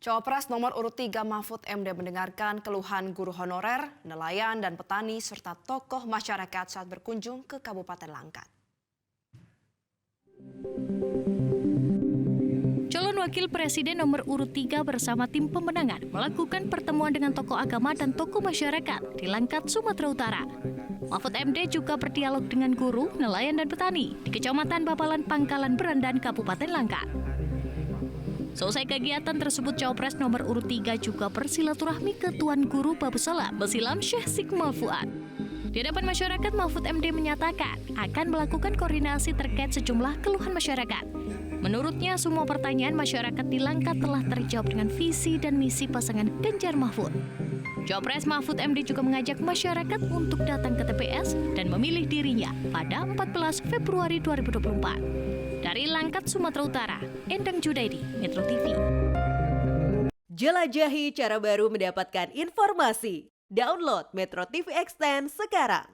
Cawapres nomor urut 3 Mahfud MD mendengarkan keluhan guru honorer, nelayan, dan petani serta tokoh masyarakat saat berkunjung ke Kabupaten Langkat. Calon Wakil Presiden nomor urut 3 bersama tim pemenangan melakukan pertemuan dengan tokoh agama dan tokoh masyarakat di Langkat, Sumatera Utara. Mahfud MD juga berdialog dengan guru, nelayan, dan petani di Kecamatan Babalan, Pangkalan Berandan, Kabupaten Langkat. Selesai kegiatan tersebut, Cawapres nomor urut 3 juga bersilaturahmi ke Tuan Guru Babussalam Basilam Syekh Sikmal Fuad. Di hadapan masyarakat, Mahfud MD menyatakan akan melakukan koordinasi terkait sejumlah keluhan masyarakat. Menurutnya, semua pertanyaan masyarakat di Langkat telah terjawab dengan visi dan misi pasangan Ganjar Mahfud. Cawapres Mahfud MD juga mengajak masyarakat untuk datang ke TPS dan memilih dirinya pada 14 Februari 2024. Dari Langkat, Sumatera Utara, Endang Judaidi, Metro TV. Jelajahi cara baru mendapatkan informasi. Download Metro TV Extend sekarang.